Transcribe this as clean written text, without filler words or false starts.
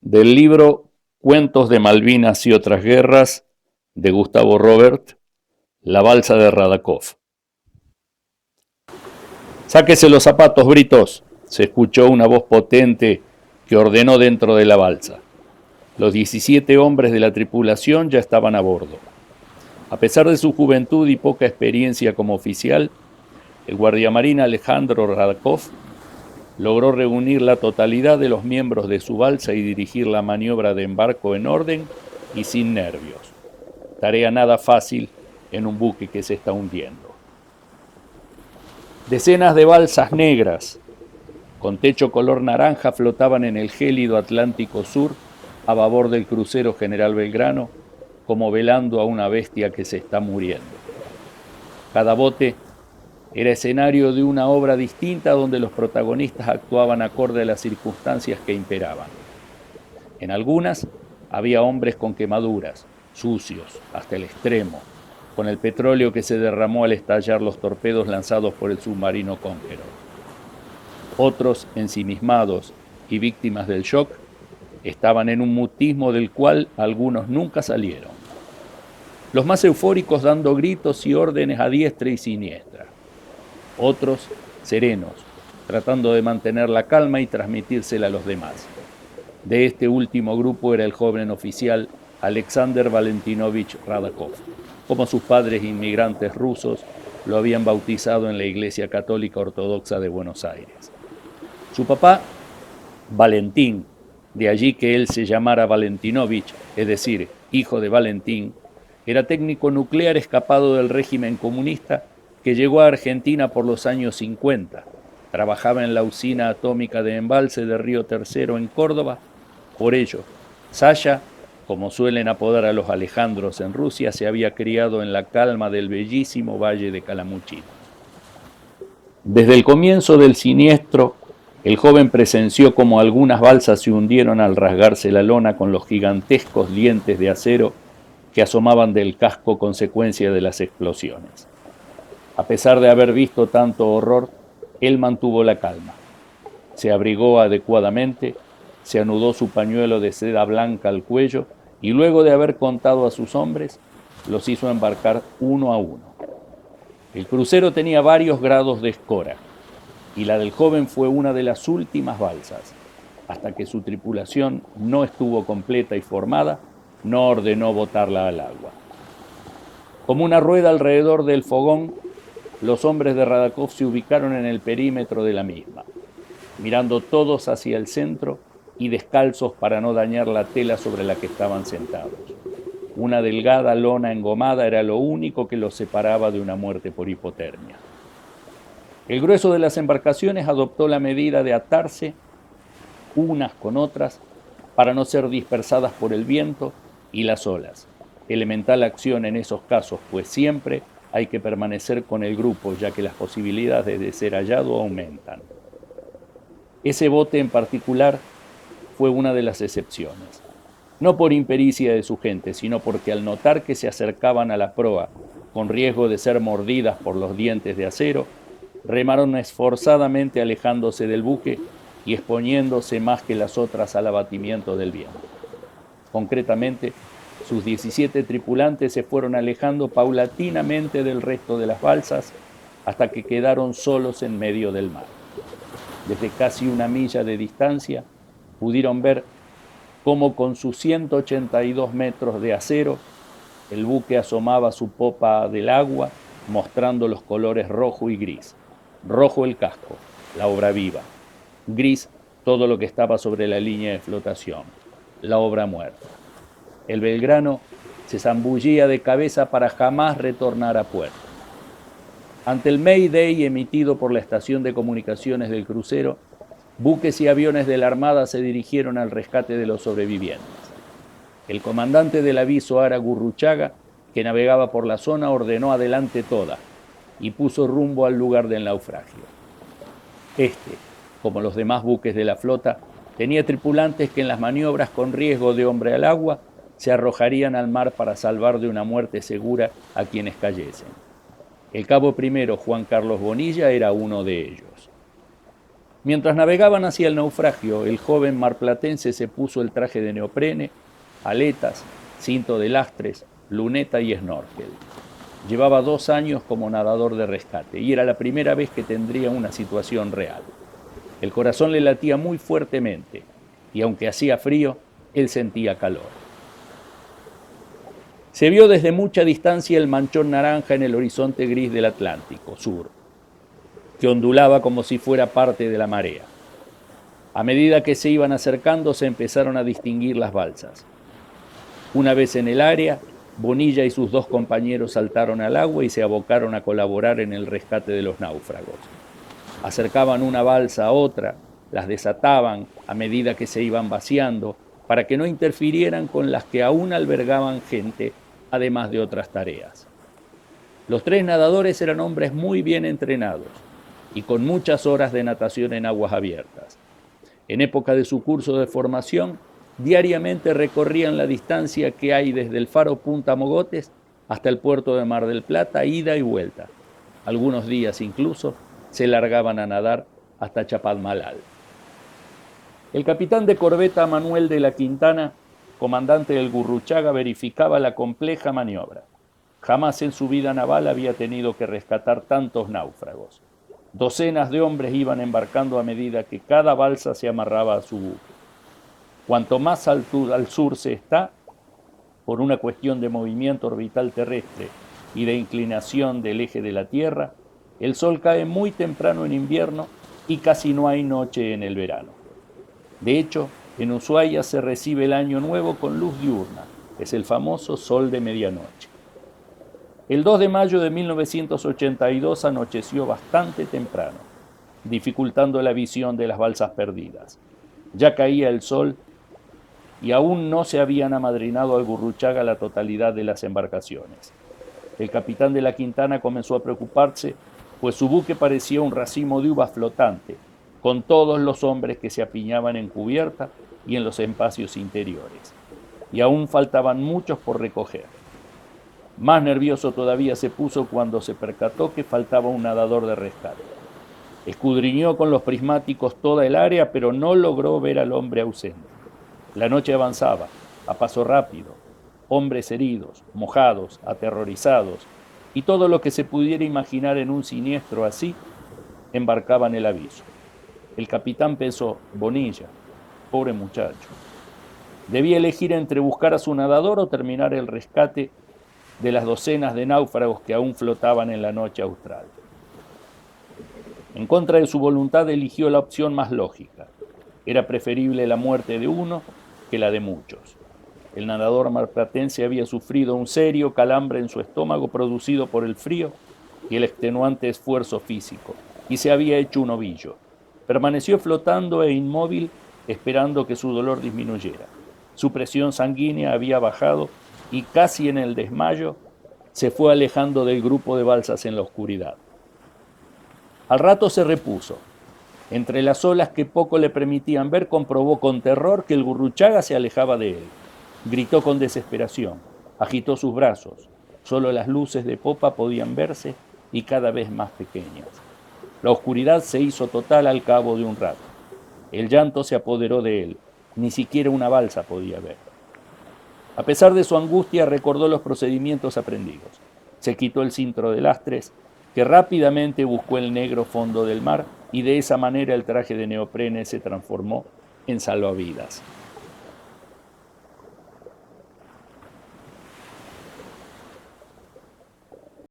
Del libro Cuentos de Malvinas y otras guerras de Gustavo Robert, La balsa de Radakov. Sáquese los zapatos, Britos, se escuchó una voz potente que ordenó dentro de la balsa. Los 17 hombres de la tripulación ya estaban a bordo. A pesar de su juventud y poca experiencia como oficial, el guardiamarina Alejandro Radakov logró reunir la totalidad de los miembros de su balsa y dirigir la maniobra de embarco en orden y sin nervios. Tarea nada fácil en un buque que se está hundiendo. Decenas de balsas negras con techo color naranja flotaban en el gélido Atlántico Sur a babor del crucero General Belgrano, como velando a una bestia que se está muriendo. Cada bote era escenario de una obra distinta donde los protagonistas actuaban acorde a las circunstancias que imperaban. En algunas había hombres con quemaduras, sucios hasta el extremo, con el petróleo que se derramó al estallar los torpedos lanzados por el submarino Conqueror. Otros, ensimismados y víctimas del shock, estaban en un mutismo del cual algunos nunca salieron. Los más eufóricos dando gritos y órdenes a diestra y siniestra. Otros, serenos, tratando de mantener la calma y transmitírsela a los demás. De este último grupo era el joven oficial Alexander Valentinovich Radakov, como sus padres inmigrantes rusos lo habían bautizado en la Iglesia Católica Ortodoxa de Buenos Aires. Su papá, Valentín, de allí que él se llamara Valentinovich, es decir, hijo de Valentín, era técnico nuclear escapado del régimen comunista que llegó a Argentina por los años 50. Trabajaba en la usina atómica de embalse de Río Tercero en Córdoba. Por ello, Sasha, como suelen apodar a los Alejandros en Rusia, se había criado en la calma del bellísimo valle de Calamuchita. Desde el comienzo del siniestro, el joven presenció como algunas balsas se hundieron al rasgarse la lona con los gigantescos dientes de acero que asomaban del casco consecuencia de las explosiones. A pesar de haber visto tanto horror, él mantuvo la calma. Se abrigó adecuadamente, se anudó su pañuelo de seda blanca al cuello y luego de haber contado a sus hombres, los hizo embarcar uno a uno. El crucero tenía varios grados de escora y la del joven fue una de las últimas balsas. Hasta que su tripulación no estuvo completa y formada, no ordenó botarla al agua. Como una rueda alrededor del fogón, los hombres de Radakov se ubicaron en el perímetro de la misma, mirando todos hacia el centro y descalzos para no dañar la tela sobre la que estaban sentados. Una delgada lona engomada era lo único que los separaba de una muerte por hipotermia. El grueso de las embarcaciones adoptó la medida de atarse unas con otras para no ser dispersadas por el viento y las olas. Elemental acción en esos casos, pues siempre hay que permanecer con el grupo, ya que las posibilidades de ser hallado aumentan. Ese bote en particular fue una de las excepciones. No por impericia de su gente, sino porque al notar que se acercaban a la proa con riesgo de ser mordidas por los dientes de acero, remaron esforzadamente alejándose del buque y exponiéndose más que las otras al abatimiento del viento. Concretamente, sus 17 tripulantes se fueron alejando paulatinamente del resto de las balsas hasta que quedaron solos en medio del mar. Desde casi una milla de distancia pudieron ver cómo con sus 182 metros de acero el buque asomaba su popa del agua mostrando los colores rojo y gris. Rojo el casco, la obra viva. Gris todo lo que estaba sobre la línea de flotación, la obra muerta. El Belgrano se zambullía de cabeza para jamás retornar a puerto. Ante el Mayday emitido por la estación de comunicaciones del crucero, buques y aviones de la Armada se dirigieron al rescate de los sobrevivientes. El comandante del aviso Ara Gurruchaga, que navegaba por la zona, ordenó adelante toda y puso rumbo al lugar del naufragio. Este, como los demás buques de la flota, tenía tripulantes que en las maniobras con riesgo de hombre al agua se arrojarían al mar para salvar de una muerte segura a quienes cayesen. El cabo primero Juan Carlos Bonilla era uno de ellos. Mientras navegaban hacia el naufragio, el joven marplatense se puso el traje de neoprene, aletas, cinto de lastres, luneta y snorkel. Llevaba 2 años como nadador de rescate y era la primera vez que tendría una situación real. El corazón le latía muy fuertemente y aunque hacía frío, él sentía calor. Se vio desde mucha distancia el manchón naranja en el horizonte gris del Atlántico Sur, que ondulaba como si fuera parte de la marea. A medida que se iban acercando, se empezaron a distinguir las balsas. Una vez en el área, Bonilla y sus 2 compañeros saltaron al agua y se abocaron a colaborar en el rescate de los náufragos. Acercaban una balsa a otra, las desataban a medida que se iban vaciando, para que no interfirieran con las que aún albergaban gente, además de otras tareas. Los 3 nadadores eran hombres muy bien entrenados y con muchas horas de natación en aguas abiertas. En época de su curso de formación, diariamente recorrían la distancia que hay desde el faro Punta Mogotes hasta el puerto de Mar del Plata, ida y vuelta. Algunos días incluso se largaban a nadar hasta Chapadmalal. El capitán de corbeta Manuel de la Quintana, comandante del Gurruchaga, verificaba la compleja maniobra. Jamás en su vida naval había tenido que rescatar tantos náufragos. Docenas de hombres iban embarcando a medida que cada balsa se amarraba a su buque. Cuanto más al sur se está, por una cuestión de movimiento orbital terrestre y de inclinación del eje de la Tierra, el sol cae muy temprano en invierno y casi no hay noche en el verano. De hecho, en Ushuaia se recibe el año nuevo con luz diurna, es el famoso sol de medianoche. El 2 de mayo de 1982 anocheció bastante temprano, dificultando la visión de las balsas perdidas. Ya caía el sol y aún no se habían amadrinado al Gurruchaga la totalidad de las embarcaciones. El capitán de la Quintana comenzó a preocuparse, pues su buque parecía un racimo de uvas flotante, con todos los hombres que se apiñaban en cubierta y en los espacios interiores. Y aún faltaban muchos por recoger. Más nervioso todavía se puso cuando se percató que faltaba un nadador de rescate. Escudriñó con los prismáticos toda el área, pero no logró ver al hombre ausente. La noche avanzaba, a paso rápido, hombres heridos, mojados, aterrorizados, y todo lo que se pudiera imaginar en un siniestro así, embarcaban el aviso. El capitán pensó: Bonilla, pobre muchacho. Debía elegir entre buscar a su nadador o terminar el rescate de las docenas de náufragos que aún flotaban en la noche austral. En contra de su voluntad eligió la opción más lógica. Era preferible la muerte de uno que la de muchos. El nadador marplatense había sufrido un serio calambre en su estómago producido por el frío y el extenuante esfuerzo físico, y se había hecho un ovillo. Permaneció flotando e inmóvil, esperando que su dolor disminuyera. Su presión sanguínea había bajado y casi en el desmayo se fue alejando del grupo de balsas en la oscuridad. Al rato se repuso. Entre las olas que poco le permitían ver, comprobó con terror que el Gurruchaga se alejaba de él. Gritó con desesperación, agitó sus brazos. Solo las luces de popa podían verse y cada vez más pequeñas. La oscuridad se hizo total al cabo de un rato. El llanto se apoderó de él. Ni siquiera una balsa podía ver. A pesar de su angustia, recordó los procedimientos aprendidos. Se quitó el cinto de lastres, que rápidamente buscó el negro fondo del mar, y de esa manera el traje de neoprene se transformó en salvavidas.